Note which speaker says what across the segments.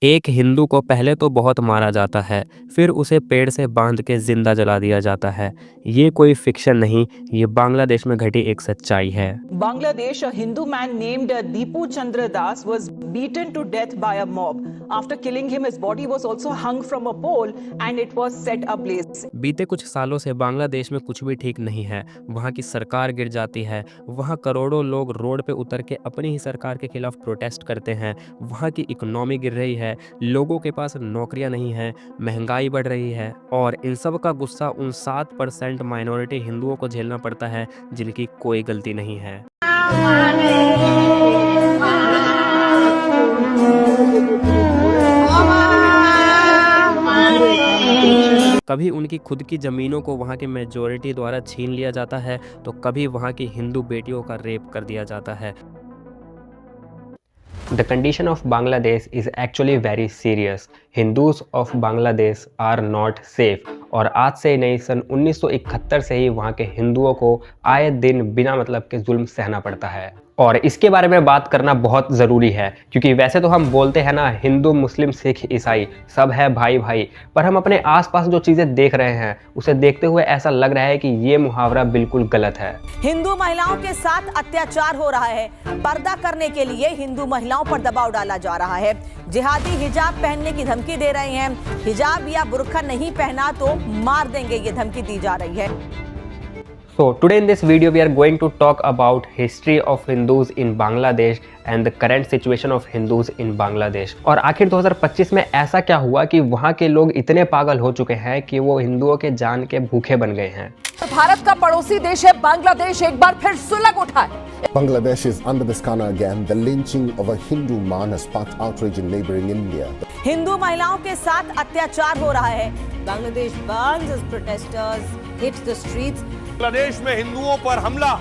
Speaker 1: एक हिंदू को पहले तो बहुत मारा जाता है, फिर उसे पेड़ से बांध के जिंदा जला दिया जाता है। ये कोई फिक्शन नहीं, ये बांग्लादेश में घटी एक सच्चाई है।
Speaker 2: Bangladesh, a Hindu man named Deepu Chandra Das was beaten to death by a mob. After killing him, his body was also hung from a pole and it was set ablaze.
Speaker 1: बीते कुछ सालों से बांग्लादेश में कुछ भी ठीक नहीं है। वहाँ की सरकार गिर जाती है, वहाँ करोड़ों लोग रोड पे उतर के अपनी ही सरकार के खिलाफ प्रोटेस्ट करते हैं। वहाँ की इकोनॉमी गिर रही है, लोगों के पास नौकरियाँ नहीं हैं, महंगाई बढ़ रही है और इन सब का गुस्सा उन 7% माइनॉरिटी हिंदुओं को झेलना पड़ता है जिनकी कोई गलती नहीं है। कभी उनकी खुद की ज़मीनों को वहाँ की मेजॉरिटी द्वारा छीन लिया जाता है, तो कभी वहाँ की हिंदू बेटियों का रेप कर दिया जाता है। The condition of Bangladesh is actually very serious. Hindus of Bangladesh are not safe. और आज से नहीं, सन 1971 से ही वहाँ के हिंदुओं को आए दिन बिना मतलब के जुल्म सहना पड़ता है। और इसके बारे में बात करना बहुत ज़रूरी है, क्योंकि वैसे तो हम बोलते हैं ना, हिंदू मुस्लिम सिख ईसाई सब है भाई भाई, पर हम अपने आसपास जो चीज़ें देख रहे हैं उसे देखते हुए ऐसा लग रहा है कि ये मुहावरा बिल्कुल गलत है।
Speaker 3: हिंदू महिलाओं के साथ अत्याचार हो रहा है। पर्दा करने के लिए हिंदू महिलाओं पर दबाव डाला जा रहा है। जिहादी हिजाब पहनने की धमकी दे रहे हैं। हिजाब या बुर्का नहीं पहना तो मार देंगे, ये धमकी दी जा रही है।
Speaker 1: So today in this video we are going to talk about history of Hindus in Bangladesh and the current situation of Hindus in Bangladesh। और आखिर 2025 में ऐसा क्या हुआ कि वहाँ के लोग इतने पागल हो चुके हैं कि वो हिंदुओं के जान के भूखे बन गए हैं।
Speaker 3: भारत का पड़ोसी देश है बांग्लादेश, एक बार फिर सुलग उठा है।
Speaker 4: Bangladesh is under the scanner again. The lynching of a Hindu man has sparked outrage in neighboring India.
Speaker 3: Hindu महिलाओं के साथ अत्याचार हो रहा है। Bangladesh burns as protesters hit the streets।
Speaker 5: Bangladesh में हिंदुओं पर हमला।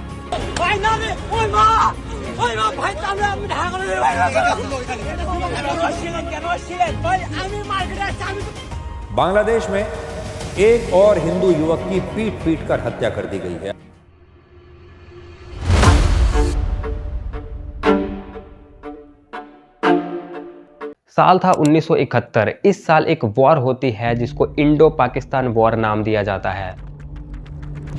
Speaker 5: बांग्लादेश में एक और हिंदू युवक की पीट कर हत्या कर दी गई है।
Speaker 1: साल था 1971। इस साल एक वॉर होती है जिसको इंडो पाकिस्तान वॉर नाम दिया जाता है।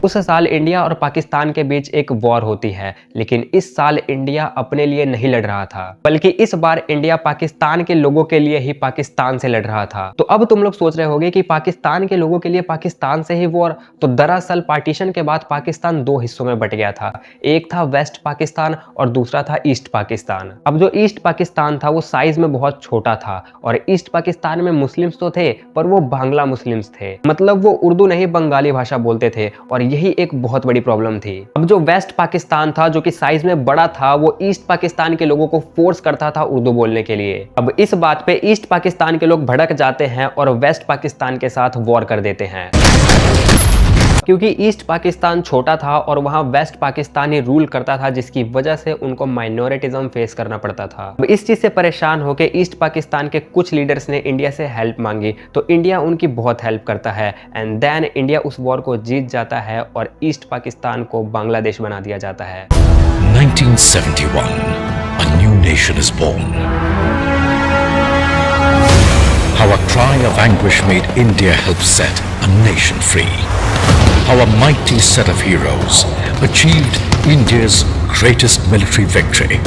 Speaker 1: उस साल इंडिया और पाकिस्तान के बीच एक वॉर होती है, लेकिन इस साल इंडिया अपने लिए नहीं लड़ रहा था, बल्कि इस बार इंडिया पाकिस्तान के लोगों के लिए ही पाकिस्तान से लड़ रहा था। तो अब तुम लोग सोच रहे होंगे कि पाकिस्तान के लोगों के लिए पाकिस्तान से ही वॉर, तो दरअसल पार्टीशन के बाद पाकिस्तान दो हिस्सों में बट गया था। एक था वेस्ट पाकिस्तान और दूसरा था ईस्ट पाकिस्तान। अब जो ईस्ट पाकिस्तान था वो साइज में बहुत छोटा था और ईस्ट पाकिस्तान में मुस्लिम्स तो थे, पर वो बांग्ला मुस्लिम्स थे, मतलब वो उर्दू नहीं बंगाली भाषा बोलते थे और यही एक बहुत बड़ी प्रॉब्लम थी। अब जो वेस्ट पाकिस्तान था, जो कि साइज में बड़ा था, वो ईस्ट पाकिस्तान के लोगों को फोर्स करता था उर्दू बोलने के लिए। अब इस बात पे ईस्ट पाकिस्तान के लोग भड़क जाते हैं और वेस्ट पाकिस्तान के साथ वॉर कर देते हैं। क्योंकि ईस्ट पाकिस्तान छोटा था और वहां वेस्ट पाकिस्तान ही रूल करता था, जिसकी वजह से उनको माइनॉरिटिज्म फेस करना पड़ता था। अब इस चीज से परेशान होकर ईस्ट पाकिस्तान के कुछ लीडर्स ने इंडिया से हेल्प मांगी, तो इंडिया उनकी बहुत हेल्प करता है एंड देन इंडिया उस वॉर को जीत जाता है और ईस्ट पाकिस्तान को बांग्लादेश बना दिया जाता है।
Speaker 6: 1971, a new nation is born. How a cry of anguish made India help set a nation free. How a mighty set of heroes achieved India's greatest military victory.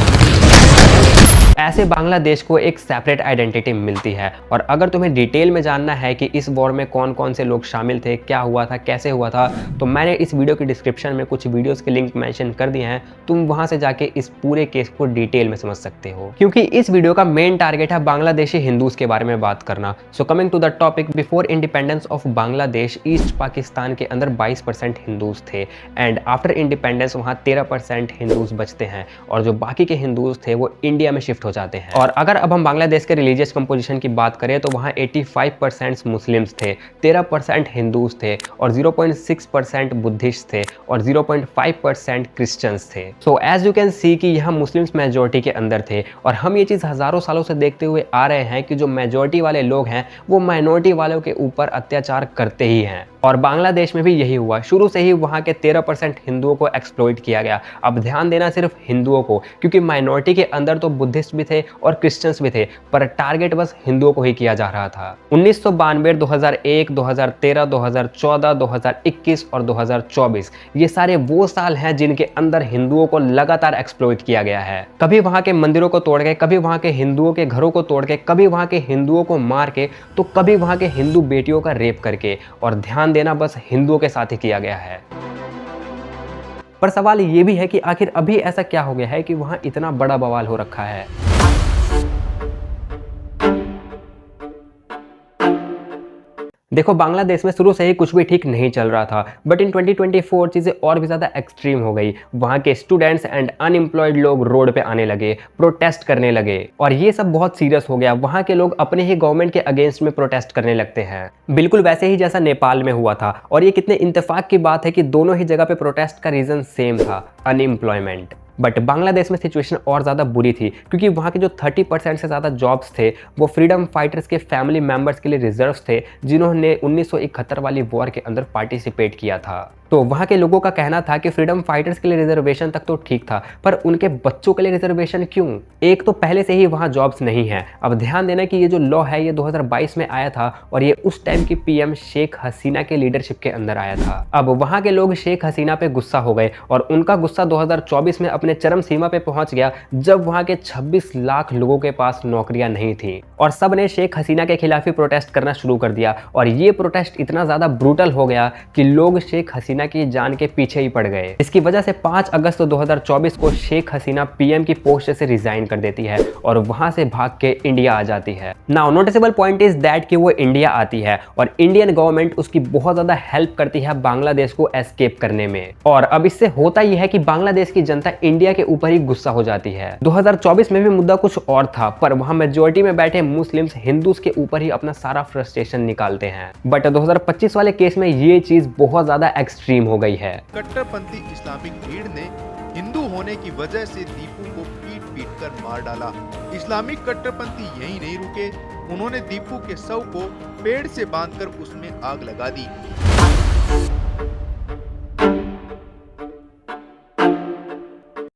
Speaker 1: ऐसे बांग्लादेश को एक सेपरेट आइडेंटिटी मिलती है। और अगर तुम्हें डिटेल में जानना है कि इस वॉर में कौन कौन से लोग शामिल थे, क्या हुआ था, कैसे हुआ था, तो मैंने इस वीडियो की डिस्क्रिप्शन में कुछ वीडियोस के लिंक मेंशन कर दिए हैं। तुम वहां से जाके इस पूरे केस को डिटेल में समझ सकते हो, क्योंकि इस वीडियो का मेन टारगेट है बांग्लादेशी हिंदूज के बारे में बात करना। So coming to the topic, before independence of Bangladesh east Pakistan के अंदर 22% हिंदूज थे एंड आफ्टर इंडिपेंडेंस वहाँ 13% हिंदूज बचते हैं और जो बाकी के हिंदूज थे वो इंडिया में शिफ्ट हो जाते हैं। और अगर अब हम बांग्लादेश के रिलीजियस कंपोजिशन की बात करें तो वहाँ 85% मुस्लिम्स थे, 13% हिंदूज थे और 0.6% बुद्धिस्ट थे और 0.5% क्रिश्चियंस थे। So as you can see कि यहाँ मुस्लिम्स मेजोरिटी के अंदर थे और हम ये चीज़ हज़ारों सालों से देखते हुए आ रहे हैं कि जो मेजोरिटी वाले लोग हैं वो माइनॉरिटी वालों के ऊपर अत्याचार करते ही हैं। और बांग्लादेश में भी यही हुआ। शुरू से ही वहाँ के 13% हिंदुओं को एक्सप्लॉइट किया गया। अब ध्यान देना सिर्फ हिंदुओं को, क्योंकि माइनॉरिटी के अंदर तो बुद्धिस्ट मुस्लिम्स भी थे और क्रिश्चियंस भी थे, पर टारगेट बस हिंदुओं को ही किया जा रहा था। 1992, 2001, 2013, 2014, 2021 और 2024 ये सारे वो साल हैं जिनके अंदर हिंदुओं को लगातार एक्सप्लॉइट किया गया है। कभी वहां के मंदिरों को तोड़ के, कभी वहां के हिंदुओं के घरों को तोड़ के, कभी वहां के हिंदुओं को मार के, तो कभी वहां के हिंदू बेटियों का रेप करके, और ध्यान देना बस हिंदुओं के साथ ही किया गया है। पर सवाल ये भी है कि आखिर अभी ऐसा क्या हो गया है कि वहां इतना बड़ा बवाल हो रखा है। देखो, बांग्लादेश में शुरू से ही कुछ भी ठीक नहीं चल रहा था, बट इन 2024 चीज़ें और भी ज़्यादा एक्सट्रीम हो गई। वहाँ के स्टूडेंट्स एंड अनएम्प्लॉयड लोग रोड पे आने लगे, प्रोटेस्ट करने लगे, और ये सब बहुत सीरियस हो गया। वहाँ के लोग अपने ही गवर्नमेंट के अगेंस्ट में प्रोटेस्ट करने लगते हैं, बिल्कुल वैसे ही जैसा नेपाल में हुआ था। और ये कितने इंतफाक की बात है कि दोनों ही जगह पे प्रोटेस्ट का रीज़न सेम था, अनएम्प्लॉयमेंट। बट बांग्लादेश में सिचुएशन और ज़्यादा बुरी थी, क्योंकि वहाँ के जो 30% से ज़्यादा जॉब्स थे वो फ्रीडम फाइटर्स के फैमिली मेंबर्स के लिए रिजर्व थे, जिन्होंने 1971 वाली वॉर के अंदर पार्टिसिपेट किया था। तो वहाँ के लोगों का कहना था कि फ्रीडम फाइटर्स के लिए रिजर्वेशन तक तो ठीक था, पर उनके बच्चों के लिए रिजर्वेशन क्यों? एक तो पहले से ही वहाँ जॉब्स नहीं है। अब ध्यान देना कि ये जो लॉ है ये 2022 में आया था, और ये उस टाइम की पीएम शेख हसीना के लीडरशिप के अंदर आया था। अब वहाँ के लोग शेख हसीना पे गुस्सा हो गए, और उनका गुस्सा 2024 में अपने चरम सीमा पे पहुंच गया, जब वहाँ के 26 लाख लोगों के पास नौकरियां नहीं थी, और सब ने शेख हसीना के खिलाफ ही प्रोटेस्ट करना शुरू कर दिया। और ये प्रोटेस्ट इतना ज़्यादा ब्रूटल हो गया कि लोग शेख हसीना की जान के पीछे ही पड़ गए। इसकी वजह से 5 अगस्त 2024 को शेख हसीना पीएम की पोस्ट से रिजाइन कर देती है और वहां से भाग के इंडिया आ जाती है। Now noticeable point is that कि वो इंडिया आती है और इंडियन गवर्नमेंट उसकी बहुत ज्यादा हेल्प करती है बांग्लादेश को एस्केप करने में। और अब इससे होता यह है कि बांग्लादेश की जनता इंडिया के ऊपर ही गुस्सा हो जाती है। 2024 में भी मुद्दा कुछ और था, पर वहां मेजोरिटी में बैठे मुस्लिम्स हिंदूज के ऊपर ही अपना सारा फ्रस्ट्रेशन निकालते हैं। बट 2025 वाले केस में ये चीज बहुत ज्यादा एक्सट्रीम हो गई है।
Speaker 7: कट्टरपंथी इस्लामिक भीड़ ने हिंदू होने की वजह से दीपू को पीट कर मार डाला। इस्लामिक कट्टरपंथी यहीं नहीं रुके, उन्होंने दीपू के शव को पेड़ से बांधकर उसमें आग लगा दी।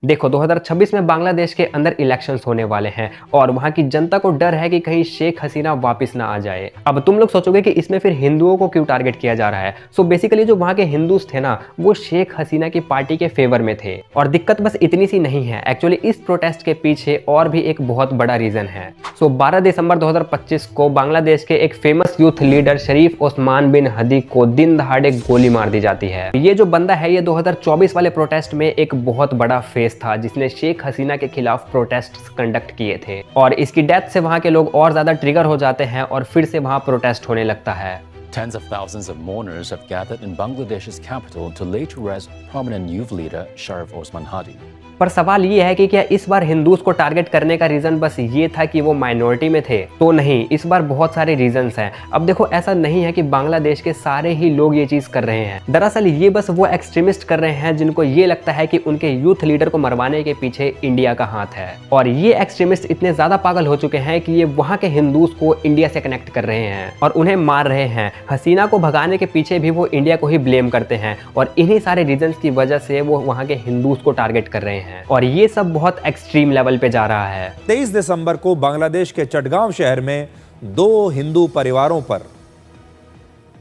Speaker 1: देखो, 2026 में बांग्लादेश के अंदर इलेक्शंस होने वाले हैं और वहां की जनता को डर है कि कहीं शेख हसीना वापस ना आ जाए। अब तुम लोग सोचोगे कि इसमें फिर हिंदुओं को क्यों टारगेट किया जा रहा है। सो बेसिकली जो वहां के हिंदूज थे ना, वो शेख हसीना की पार्टी के फेवर में थे। और दिक्कत बस इतनी सी नहीं है, एक्चुअली इस प्रोटेस्ट के पीछे और भी एक बहुत बड़ा रीजन है। सो 12 दिसंबर 2025 को बांग्लादेश के एक फेमस यूथ लीडर शरीफ ओस्मान बिन हदी को दिन दहाड़े गोली मार दी जाती है। ये जो बंदा है, ये 2024 वाले प्रोटेस्ट में एक बहुत बड़ा फेस था, जिसने शेख हसीना के खिलाफ प्रोटेस्ट्स कंडक्ट किए थे। और इसकी डेथ से वहां के लोग और ज्यादा ट्रिगर हो जाते हैं और फिर से वहां प्रोटेस्ट होने लगता है।
Speaker 8: Tens of thousands of mourners have gathered in Bangladesh's capital to lay to rest prominent youth leader Sharif Osman Hadi.
Speaker 1: पर सवाल ये है कि क्या इस बार हिंदूज को टारगेट करने का रीजन बस ये था कि वो माइनॉरिटी में थे? तो नहीं, इस बार बहुत सारे रीजंस हैं। अब देखो, ऐसा नहीं है कि बांग्लादेश के सारे ही लोग ये चीज कर रहे हैं। दरअसल ये बस वो एक्सट्रीमिस्ट कर रहे हैं जिनको ये लगता है कि उनके यूथ लीडर को मरवाने के पीछे इंडिया का हाथ है। और ये एक्सट्रीमिस्ट इतने ज्यादा पागल हो चुके हैं कि ये वहां के हिंदूज को इंडिया से कनेक्ट कर रहे हैं और उन्हें मार रहे हैं। हसीना को भगाने के पीछे भी वो इंडिया को ही ब्लेम करते हैं और इन्हीं सारे रीजंस की वजह से वो वहां के हिंदूज को टारगेट कर रहे हैं। और ये सब बहुत एक्सट्रीम लेवल पे जा रहा है।
Speaker 5: 23 दिसंबर को बांग्लादेश के चटगांव शहर में 2 हिंदू परिवारों पर,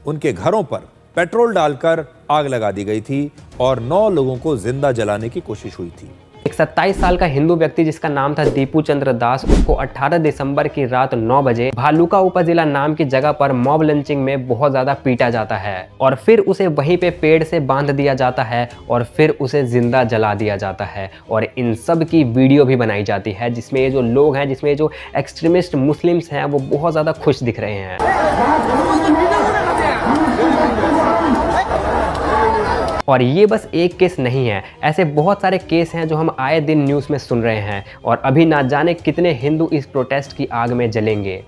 Speaker 5: उनके घरों पर पेट्रोल डालकर आग लगा दी गई थी और 9 लोगों को जिंदा जलाने की कोशिश हुई थी।
Speaker 1: एक 27 साल का हिंदू व्यक्ति जिसका नाम था दीपू चंद्र दास, उसको 18 दिसंबर की रात 9 बजे भालुका उपजिला नाम की जगह पर मॉब लंचिंग में बहुत ज्यादा पीटा जाता है और फिर उसे वहीं पे पेड़ से बांध दिया जाता है और फिर उसे जिंदा जला दिया जाता है। और इन सब की वीडियो भी बनाई जाती है, जिसमें ये जो लोग हैं, जिसमें जो एक्सट्रीमिस्ट मुस्लिम्स हैं, वो बहुत ज्यादा खुश दिख रहे हैं। और ये बस एक केस नहीं है, ऐसे बहुत सारे केस हैं जो हम आए दिन न्यूज़ में सुन रहे हैं और अभी ना जाने कितने हिंदू इस प्रोटेस्ट की आग में जलेंगे।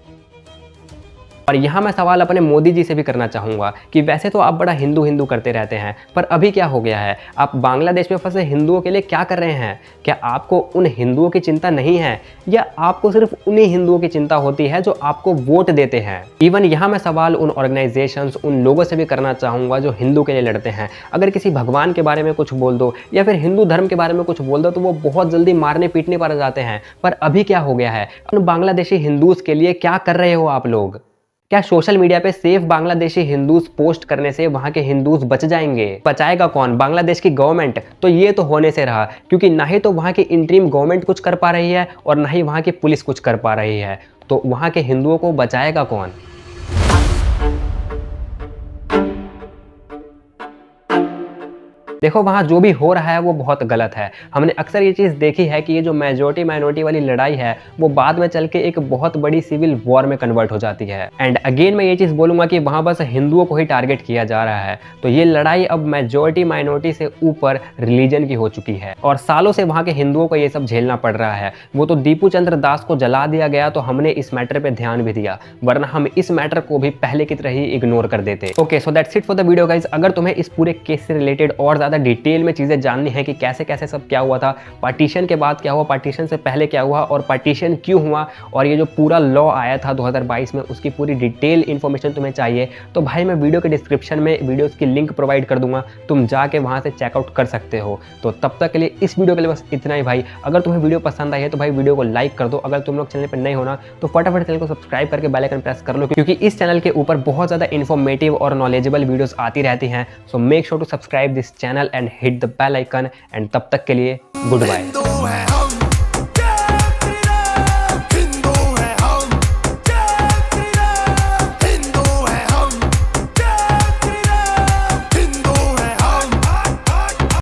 Speaker 1: और यहाँ मैं सवाल अपने मोदी जी से भी करना चाहूँगा कि वैसे तो आप बड़ा हिंदू हिंदू करते रहते हैं, पर अभी क्या हो गया है? आप बांग्लादेश में फंसे हिंदुओं के लिए क्या कर रहे हैं? क्या आपको उन हिंदुओं की चिंता नहीं है, या आपको सिर्फ उन्हीं हिंदुओं की चिंता होती है जो आपको वोट देते हैं? इवन यहाँ मैं सवाल उन ऑर्गेनाइजेशंस, उन लोगों से भी करना चाहूँगा जो हिंदू के लिए लड़ते हैं। अगर किसी भगवान के बारे में कुछ बोल दो या फिर हिंदू धर्म के बारे में कुछ बोल दो तो वो बहुत जल्दी मारने पीटने पर जाते हैं। पर अभी क्या हो गया है? उन बांग्लादेशी हिंदूज के लिए क्या कर रहे हो आप लोग? क्या सोशल मीडिया पे सेफ बांग्लादेशी हिंदूज पोस्ट करने से वहां के हिंदूज बच जाएंगे? बचाएगा कौन? बांग्लादेश की गवर्नमेंट? तो ये तो होने से रहा, क्योंकि ना ही तो वहां की इंटरिम गवर्नमेंट कुछ कर पा रही है और ना ही वहां की पुलिस कुछ कर पा रही है। तो वहां के हिंदुओं को बचाएगा कौन? देखो, वहाँ जो भी हो रहा है वो बहुत गलत है। हमने अक्सर ये चीज़ देखी है कि ये जो मेजॉरिटी माइनॉरिटी वाली लड़ाई है वो बाद में चल के एक बहुत बड़ी सिविल वॉर में कन्वर्ट हो जाती है। एंड अगेन मैं ये चीज़ बोलूँगा कि वहाँ बस हिंदुओं को ही टारगेट किया जा रहा है। तो ये लड़ाई अब मेजॉरिटी माइनॉरिटी से ऊपर रिलीजन की हो चुकी है और सालों से वहाँ के हिंदुओं को ये सब झेलना पड़ रहा है। वो तो दीपू चंद्र दास को जला दिया गया तो हमने इस मैटर पर ध्यान भी दिया, वरना हम इस मैटर को भी पहले की तरह ही इग्नोर कर देते। Okay, so that's it for the video guys. अगर तुम्हें इस पूरे केस से रिलेटेड और ज़्यादा डिटेल में चीज़ें जाननी है कि कैसे कैसे सब क्या हुआ था, पार्टीशन के बाद क्या हुआ, पार्टीशन से पहले क्या हुआ और पार्टीशन क्यों हुआ, और ये जो पूरा लॉ आया था 2022 में उसकी पूरी डिटेल इन्फॉर्मेशन तुम्हें चाहिए, तो भाई मैं वीडियो के डिस्क्रिप्शन में वीडियोस की लिंक प्रोवाइड कर दूंगा, तुम जाके वहाँ से चेकआउट कर सकते हो। तो तब तक के लिए इस वीडियो के लिए बस इतना ही भाई। अगर तुम्हें वीडियो पसंद आई है तो भाई वीडियो को लाइक कर दो। अगर तुम लोग चैनल पर नहीं होना तो फटाफट चैनल को सब्सक्राइब करके बेल आइकन प्रेस कर लो, क्योंकि इस चैनल के ऊपर बहुत ज़्यादा इन्फॉर्मेटिव और नॉलेजेबल वीडियोस आती रहती हैं। So make sure to subscribe this channel and hit the bell icon. And तब तक के लिए गुड बाय।